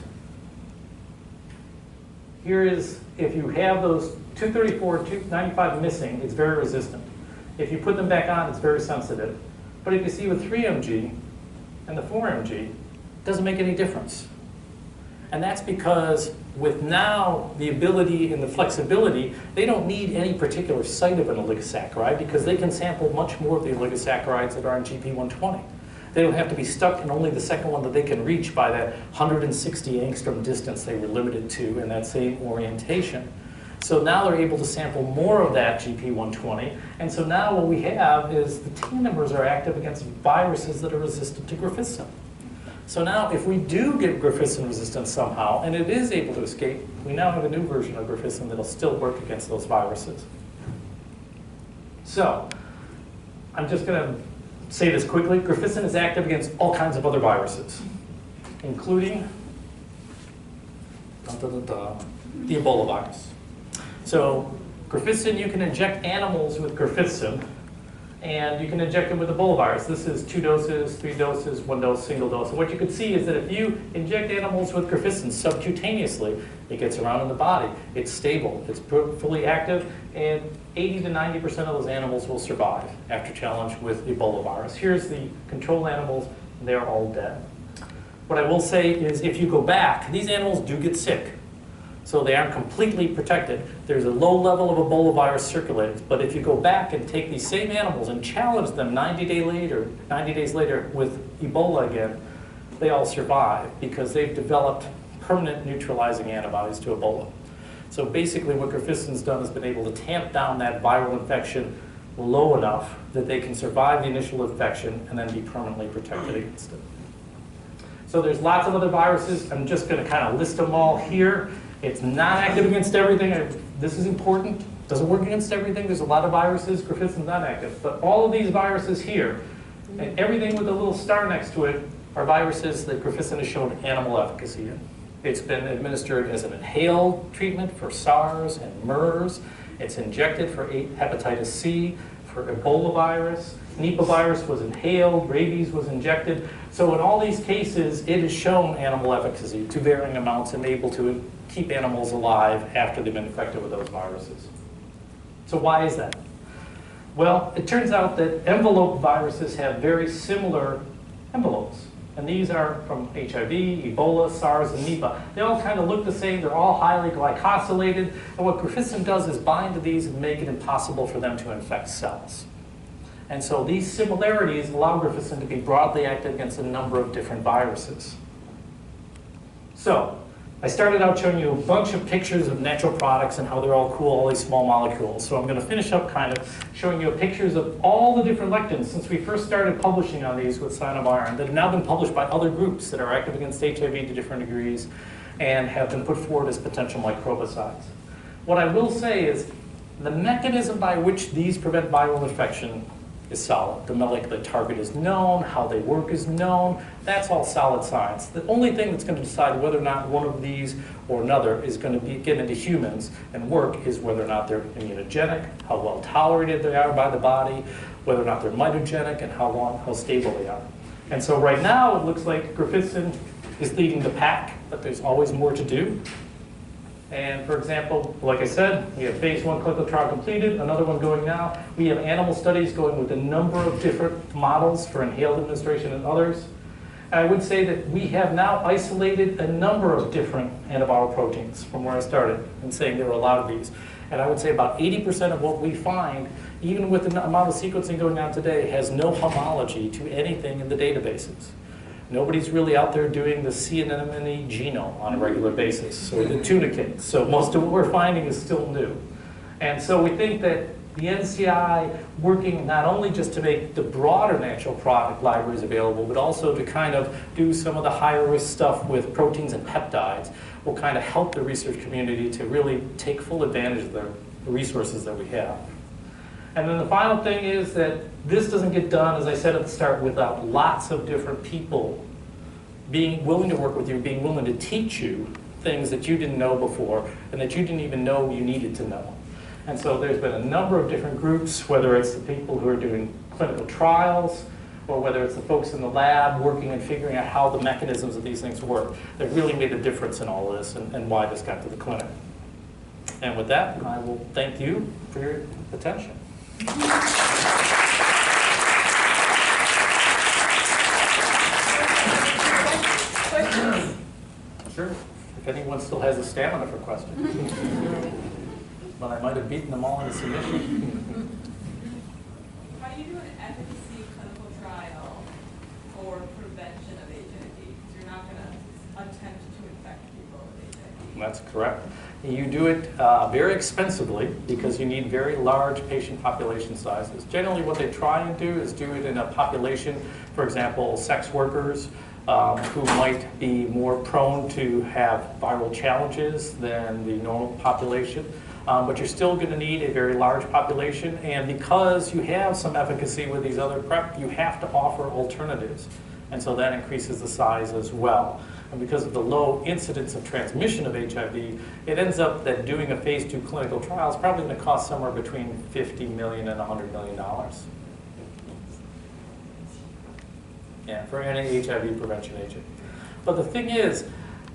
Here is, if you have those 234, 295 missing, it's very resistant. If you put them back on, it's very sensitive. But if you see with 3mg and the 4mg, it doesn't make any difference. And that's because with now the ability and the flexibility, they don't need any particular site of an oligosaccharide because they can sample much more of the oligosaccharides that are in GP120. They don't have to be stuck in only the second one that they can reach by that 160 angstrom distance they were limited to in that same orientation. So now they're able to sample more of that GP120. And so now what we have is the tandemers are active against viruses that are resistant to grafissin. So now if we do get grafissin resistance somehow, and it is able to escape, we now have a new version of grafissin that'll still work against those viruses. So I'm just going to say this quickly. Grafissin is active against all kinds of other viruses, including the Ebola virus. So grafissin, you can inject animals with grafissin, and you can inject them with Ebola virus. This is 2 doses, 3 doses, 1 dose, single dose. And what you can see is that if you inject animals with grafissin subcutaneously, it gets around in the body. It's stable, it's fully active, and 80 to 90% of those animals will survive after challenge with Ebola virus. Here's the control animals, and they're all dead. What I will say is if you go back, these animals do get sick. So they aren't completely protected. There's a low level of Ebola virus circulating. But if you go back and take these same animals and challenge them 90 days later with Ebola again, they all survive because they've developed permanent neutralizing antibodies to Ebola. So basically what grafissin's done is been able to tamp down that viral infection low enough that they can survive the initial infection and then be permanently protected against it. So there's lots of other viruses. I'm just going to kind of list them all here. It's not active against everything. This is important. It doesn't work against everything. There's a lot of viruses. Grafissin's not active. But all of these viruses here, and everything with a little star next to it, are viruses that grafissin has shown animal efficacy in. It's been administered as an inhaled treatment for SARS and MERS. It's injected for hepatitis C, for Ebola virus. Nipah virus was inhaled, rabies was injected. So in all these cases, it has shown animal efficacy to varying amounts and able to keep animals alive after they've been infected with those viruses. So why is that? Well, it turns out that envelope viruses have very similar envelopes. And these are from HIV, Ebola, SARS, and Nipah. They all kind of look the same. They're all highly glycosylated. And what grafissin does is bind to these and make it impossible for them to infect cells. And so these similarities allow grafissin to be broadly active against a number of different viruses. So I started out showing you a bunch of pictures of natural products and how they're all cool, all these small molecules. So I'm going to finish up kind of showing you pictures of all the different lectins since we first started publishing on these with Iron that have now been published by other groups that are active against HIV to different degrees and have been put forward as potential microbicides. What I will say is the mechanism by which these prevent viral infection is solid. The molecular target is known, how they work is known. That's all solid science. The only thing that's going to decide whether or not one of these or another is going to get into humans and work is whether or not they're immunogenic, how well tolerated they are by the body, whether or not they're mitogenic, and how stable they are. And so right now it looks like grafissin is leading the pack, but there's always more to do. And for example, like I said, we have phase 1 clinical trial completed, another one going now. We have animal studies going with a number of different models for inhaled administration and others. And I would say that we have now isolated a number of different antiviral proteins from where I started and saying there are a lot of these. And I would say about 80% of what we find, even with the amount of sequencing going on today, has no homology to anything in the databases. Nobody's really out there doing the sea anemone genome on a regular basis, so the tunicate. So most of what we're finding is still new. And so we think that the NCI working not only just to make the broader natural product libraries available, but also to kind of do some of the higher risk stuff with proteins and peptides will kind of help the research community to really take full advantage of the resources that we have. And then the final thing is that this doesn't get done, as I said at the start, without lots of different people being willing to work with you, being willing to teach you things that you didn't know before and that you didn't even know you needed to know. And so there's been a number of different groups, whether it's the people who are doing clinical trials or whether it's the folks in the lab working and figuring out how the mechanisms of these things work, that really made a difference in all of this and why this got to the clinic. And with that, I will thank you for your attention. Sure, if anyone still has the stamina for questions. But I might have beaten them all into submission. How do you do an efficacy clinical trial for prevention of HIV? Because you're not going to attempt to infect people with HIV. That's correct. You do it very expensively because you need very large patient population sizes. Generally what they try and do is do it in a population, for example, sex workers who might be more prone to have viral challenges than the normal population. But you're still going to need a very large population, and because you have some efficacy with these other PrEP, you have to offer alternatives. And so that increases the size as well. And because of the low incidence of transmission of HIV, it ends up that doing a phase 2 clinical trial is probably going to cost somewhere between $50 million and $100 million. Yeah, for any HIV prevention agent. But the thing is,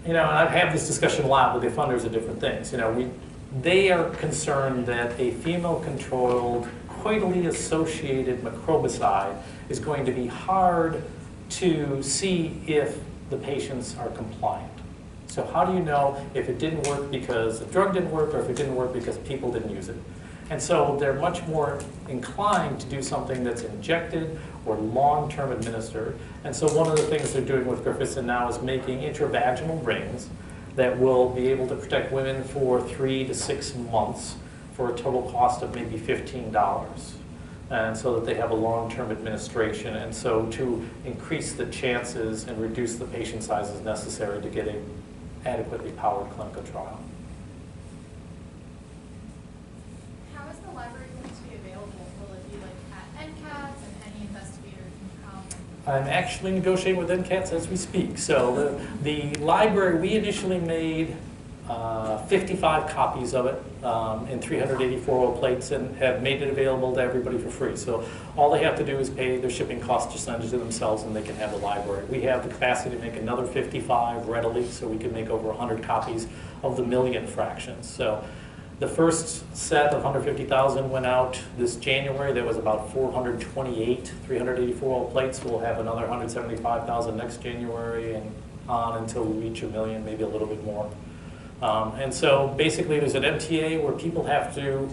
and I've had this discussion a lot with the funders of different things. They are concerned that a female-controlled, coitally associated microbicide is going to be hard to see if the patients are compliant. So how do you know if it didn't work because the drug didn't work or if it didn't work because people didn't use it? And so they're much more inclined to do something that's injected or long-term administered. And so one of the things they're doing with Griffithson now is making intravaginal rings that will be able to protect women for 3 to 6 months for a total cost of maybe $15. And so that they have a long-term administration, and so to increase the chances and reduce the patient sizes necessary to get an adequately powered clinical trial. How is the library going to be available? Will it be like at NCATs and any investigator can come? I'm actually negotiating with NCATs as we speak. So the library, we initially made 55 copies of it in 384 plates and have made it available to everybody for free. So all they have to do is pay their shipping costs to send it to themselves and they can have the library. We have the capacity to make another 55 readily, so we can make over 100 copies of the million fractions. So the first set of 150,000 went out this January. There was about 428, 384 plates. We'll have another 175,000 next January and on until we reach a million, maybe a little bit more. And so basically there's an MTA where people have to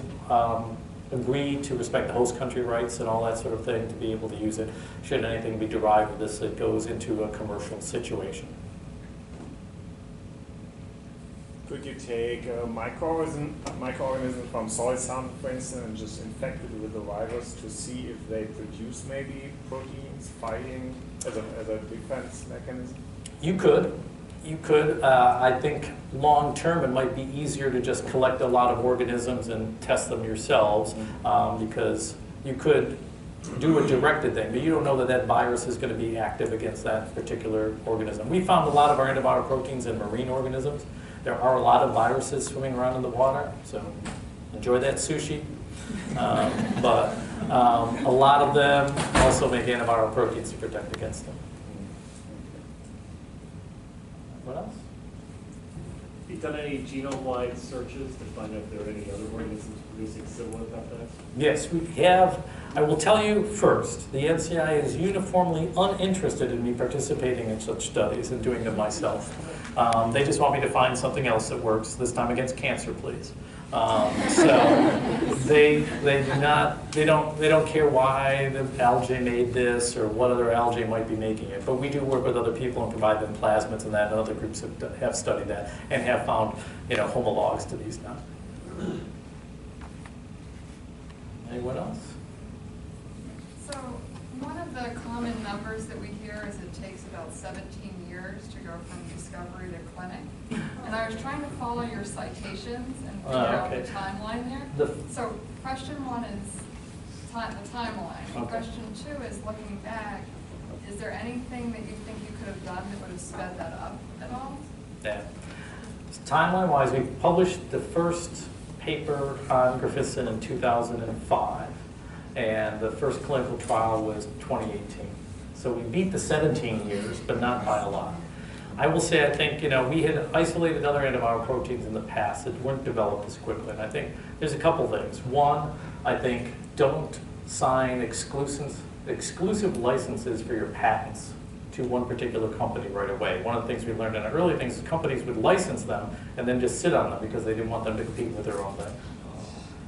agree to respect the host country rights and all that sort of thing to be able to use it. Should anything be derived from this, it goes into a commercial situation. Could you take a microorganism from soil sample, for instance, and just infect it with the virus to see if they produce maybe proteins fighting as a defense mechanism? You could. You could. I think long term it might be easier to just collect a lot of organisms and test them yourselves because you could do a directed thing, but you don't know that that virus is going to be active against that particular organism. We found a lot of our antibiotic proteins in marine organisms. There are a lot of viruses swimming around in the water, so enjoy that sushi. But a lot of them also make antibiotic proteins to protect against them. What else? Have you done any genome-wide searches to find out if there are any other organisms producing similar peptides? Yes, we have. I will tell you first, the NCI is uniformly uninterested in me participating in such studies and doing them myself. They just want me to find something else that works, this time against cancer, please. So they don't care why the algae made this or what other algae might be making it. But we do work with other people and provide them plasmids and that, and other groups have studied that and have found homologs to these now. Anyone else? So one of the common numbers that we hear is it takes about 17 years to go from discovery to clinic. And I was trying to follow your citations and figure out the timeline there. So question one is the timeline. Okay. Question two is looking back, is there anything that you think you could have done that would have sped that up at all? Yeah. Timeline-wise, we published the first paper on Grafissin in 2005, and the first clinical trial was 2018. So we beat the 17 years, but not by a lot. I will say, I think, we had isolated other antiviral proteins in the past that weren't developed as quickly, and I think there's a couple things. One, I think, don't sign exclusive licenses for your patents to one particular company right away. One of the things we learned in our early things is companies would license them and then just sit on them because they didn't want them to compete with their own thing.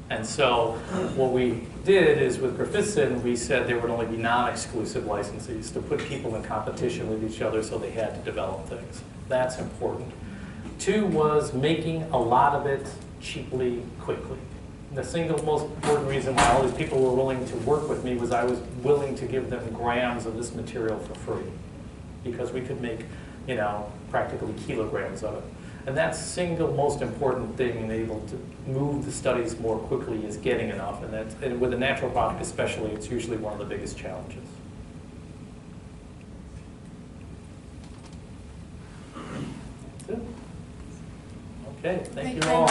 And so what we did is with Grafissin, we said there would only be non-exclusive licensees to put people in competition with each other, so they had to develop things. That's important. Two was making a lot of it cheaply, quickly. The single most important reason why all these people were willing to work with me was I was willing to give them grams of this material for free, because we could make, practically kilograms of it. And that's the single most important thing in able to move the studies more quickly is getting enough. And with a natural product especially, it's usually one of the biggest challenges. That's it. Okay, thank you all.